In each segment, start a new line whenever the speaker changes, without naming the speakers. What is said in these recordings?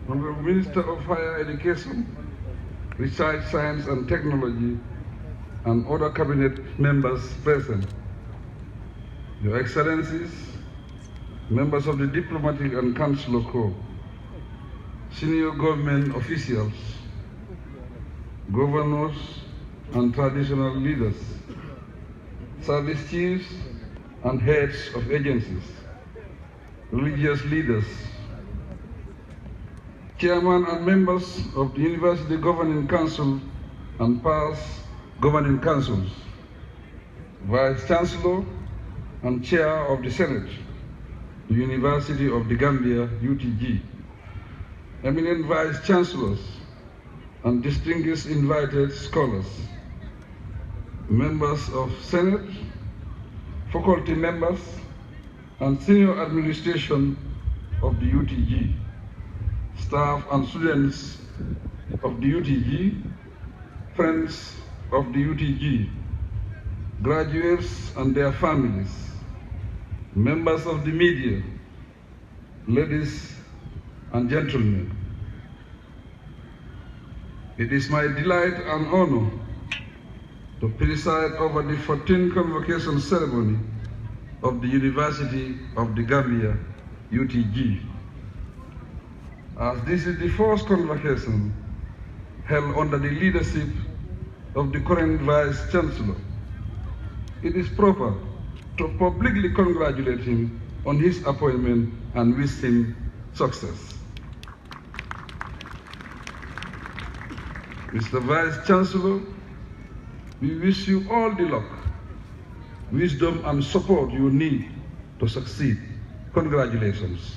Honorable Minister of Higher Education, Research, Science and Technology, and other cabinet members present, Your Excellencies, members of the Diplomatic and Consular Corps, senior government officials, governors and traditional leaders, service chiefs and heads of agencies, religious leaders, chairman and members of the University Governing Council and past governing councils, Vice Chancellor and Chair of the Senate, the University of the Gambia, UTG, eminent Vice Chancellors and distinguished invited scholars, members of Senate, faculty members, and senior administration of the UTG, staff and students of the UTG, friends of the UTG, graduates and their families, members of the media, ladies and gentlemen. It is my delight and honor to preside over the 14th Convocation ceremony of the University of the Gambia, UTG. As this is the first convocation held under the leadership of the current Vice Chancellor, it is proper to publicly congratulate him on his appointment and wish him success. Mr. Vice Chancellor, we wish you all the luck, wisdom and support you need to succeed. Congratulations.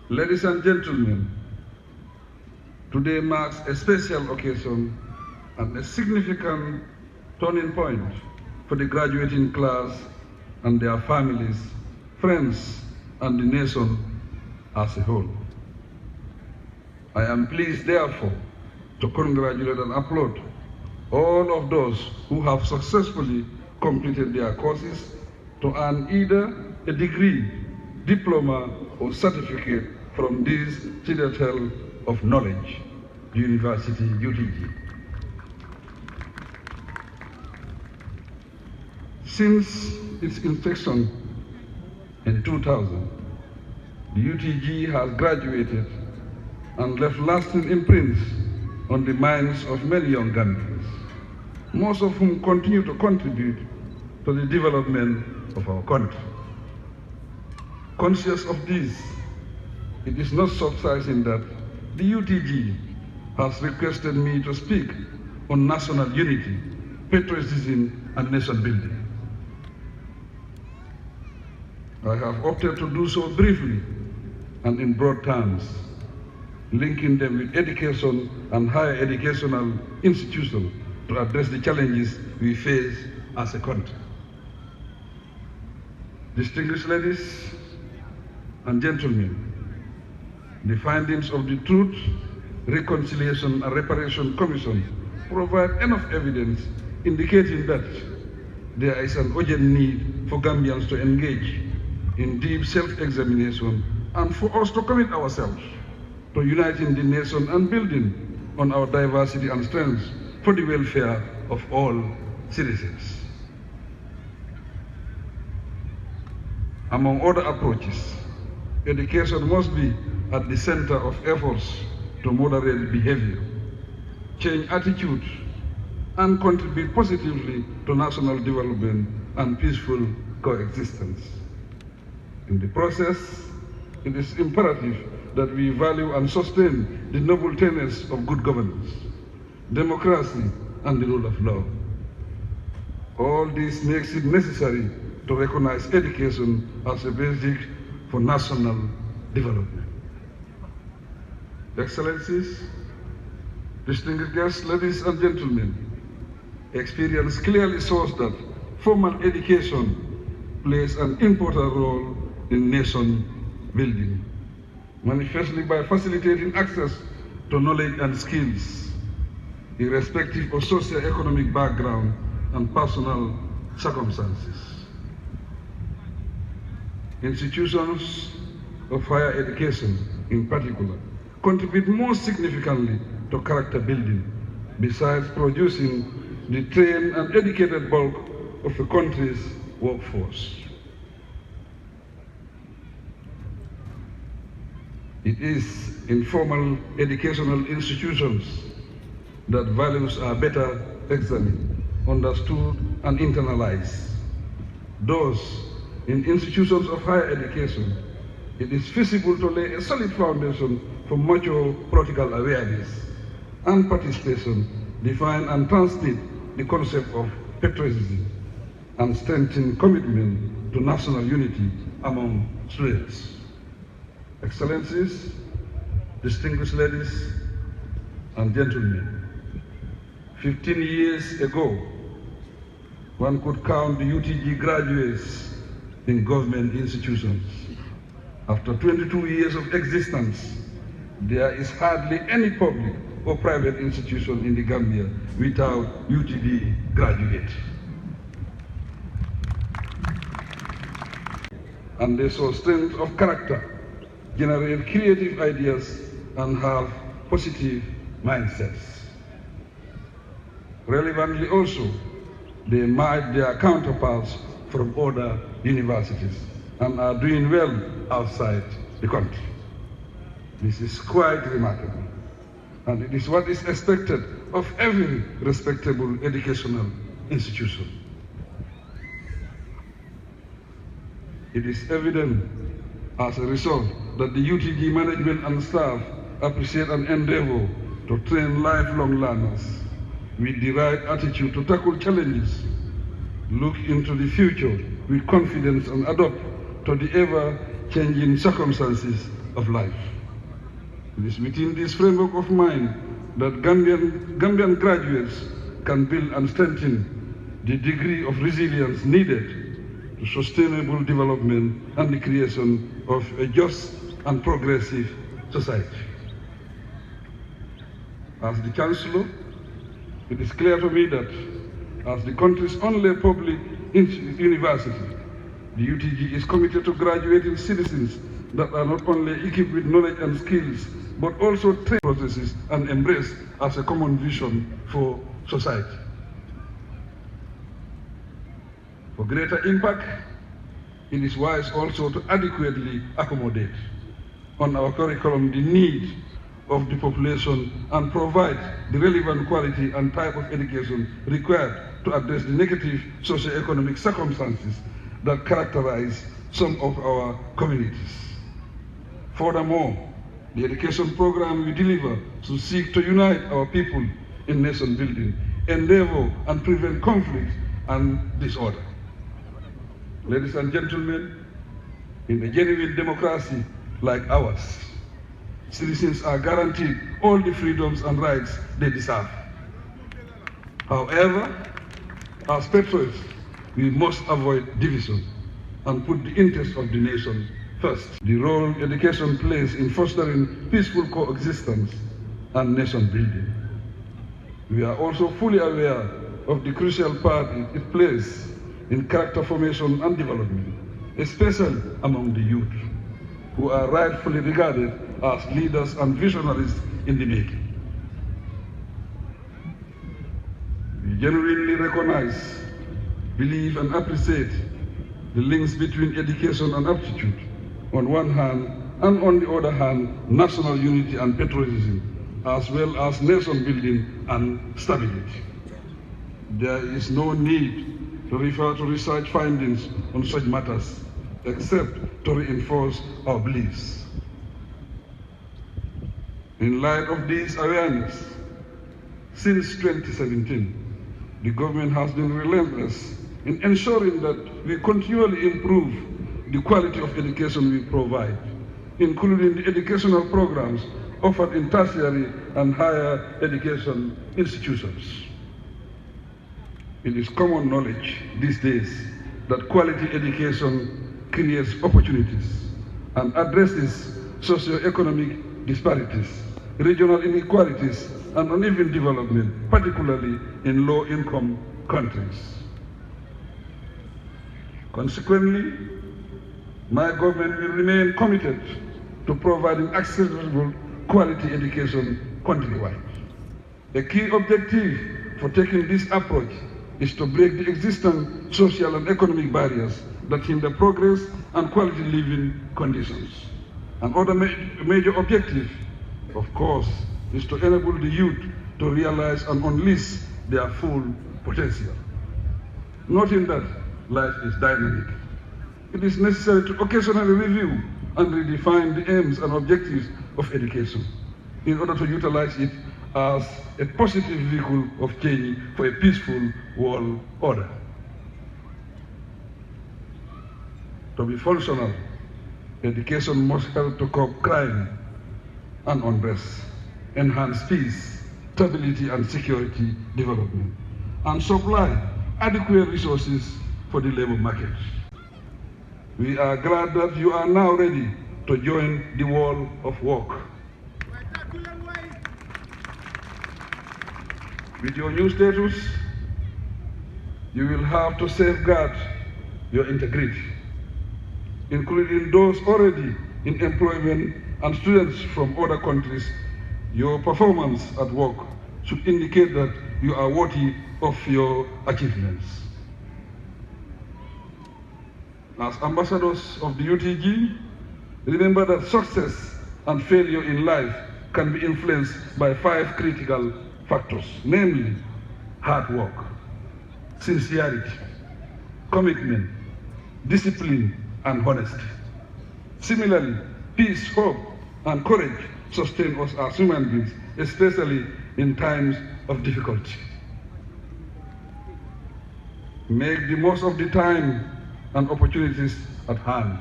Ladies and gentlemen, today marks a special occasion and a significant turning point for the graduating class and their families, friends, and the nation as a whole. I am pleased, therefore, to congratulate and applaud all of those who have successfully completed their courses to earn either a degree, diploma, or certificate from this citadel of knowledge, University UTG. Since its inception in 2000, the UTG has graduated and left lasting imprints on the minds of many young Gambians, most of whom continue to contribute to the development of our country. Conscious of this, it is not surprising that the UTG has requested me to speak on national unity, patriotism, and nation building. I have opted to do so briefly and in broad terms, linking them with education and higher educational institutions to address the challenges we face as a country. Distinguished ladies and gentlemen, the findings of the Truth, Reconciliation and Reparation Commission provide enough evidence indicating that there is an urgent need for Gambians to engage in deep self-examination and for us to commit ourselves to uniting the nation and building on our diversity and strengths for the welfare of all citizens. Among other approaches, education must be at the center of efforts to moderate behavior, change attitudes, and contribute positively to national development and peaceful coexistence. In the process, it is imperative that we value and sustain the noble tenets of good governance, democracy, and the rule of law. All this makes it necessary to recognize education as a basic for national development. Excellencies, distinguished guests, ladies and gentlemen, experience clearly shows that formal education plays an important role in nation building. manifestly by facilitating access to knowledge and skills, irrespective of socio-economic background and personal circumstances. Institutions of higher education, in particular, contribute most significantly to character building, besides producing the trained and educated bulk of the country's workforce. It is in formal educational institutions that values are better examined, understood, and internalized. Those in institutions of higher education, it is feasible to lay a solid foundation for mature political awareness and participation, define and transmit the concept of patriotism, and strengthen commitment to national unity among students. Excellencies, distinguished ladies and gentlemen, 15 years ago, one could count the UTG graduates in government institutions. After 22 years of existence, there is hardly any public or private institution in the Gambia without UTG graduates. And they show strength of character, generate creative ideas, and have positive mindsets. Relevantly also, they match their counterparts from other universities and are doing well outside the country. This is quite remarkable, and it is what is expected of every respectable educational institution. It is evident as a result that the UTG management and staff appreciate and endeavor to train lifelong learners with the right attitude to tackle challenges, look into the future with confidence, and adapt to the ever-changing circumstances of life. It is within this framework of mind that Gambian graduates can build and strengthen the degree of resilience needed to sustainable development and the creation of a just and progressive society. As the Chancellor, it is clear to me that as the country's only public university, the UTG is committed to graduating citizens that are not only equipped with knowledge and skills, but also trained processes and embraced as a common vision for society. For greater impact, it is wise also to adequately accommodate on our curriculum the need of the population and provide the relevant quality and type of education required to address the negative socio-economic circumstances that characterize some of our communities. Furthermore, the education program we deliver should seek to unite our people in nation building, endeavor and prevent conflict and disorder. Ladies and gentlemen, in a genuine democracy like ours, citizens are guaranteed all the freedoms and rights they deserve. However, as patriots, we must avoid division and put the interests of the nation first. The role education plays in fostering peaceful coexistence and nation building. We are also fully aware of the crucial part it plays in character formation and development, especially among the youth, who are rightfully regarded as leaders and visionaries in the making. We genuinely recognize, believe, and appreciate the links between education and aptitude on one hand, and on the other hand, national unity and patriotism, as well as nation building and stability. There is no need to refer to research findings on such matters, except to reinforce our beliefs. In light of this awareness, since 2017, the government has been relentless in ensuring that we continually improve the quality of education we provide, including the educational programs offered in tertiary and higher education institutions. It is common knowledge these days that quality education creates opportunities and addresses socio-economic disparities, regional inequalities, and uneven development, particularly in low-income countries. Consequently, my government will remain committed to providing accessible quality education countrywide. A key objective for taking this approach is to break the existing social and economic barriers that hinder progress and quality living conditions. Another major objective, of course, is to enable the youth to realize and unleash their full potential. Noting that life is dynamic, it is necessary to occasionally review and redefine the aims and objectives of education in order to utilize it as a positive vehicle of change for a peaceful world order. To be functional, education must help to curb crime and unrest, enhance peace, stability and security development, and supply adequate resources for the labor market. We are glad that you are now ready to join the wall of work. With your new status, you will have to safeguard your integrity, including those already in employment and students from other countries. Your performance at work should indicate that you are worthy of your achievements. As ambassadors of the UTG, remember that success and failure in life can be influenced by 5 critical factors, namely hard work, sincerity, commitment, discipline, and honesty. Similarly, peace, hope, and courage sustain us as human beings, especially in times of difficulty. Make the most of the time and opportunities at hand.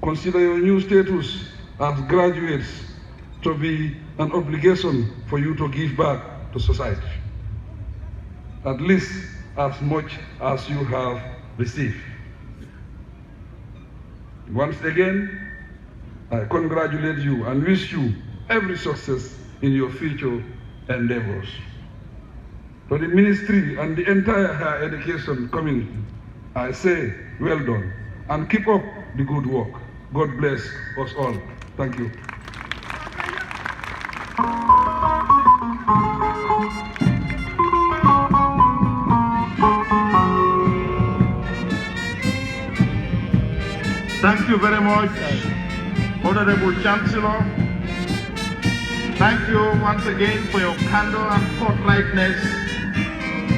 Consider your new status as graduates to be an obligation for you to give back to society, at least as much as you have received. Once again, I congratulate you and wish you every success in your future endeavors. To the ministry and the entire higher education community, I say well done and keep up the good work. God bless us all. Thank you.
Thank you very much, Honorable Chancellor. Thank you once again for your candor and forthrightness.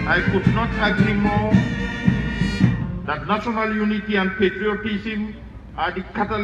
I could not agree more that national unity and patriotism are the catalyst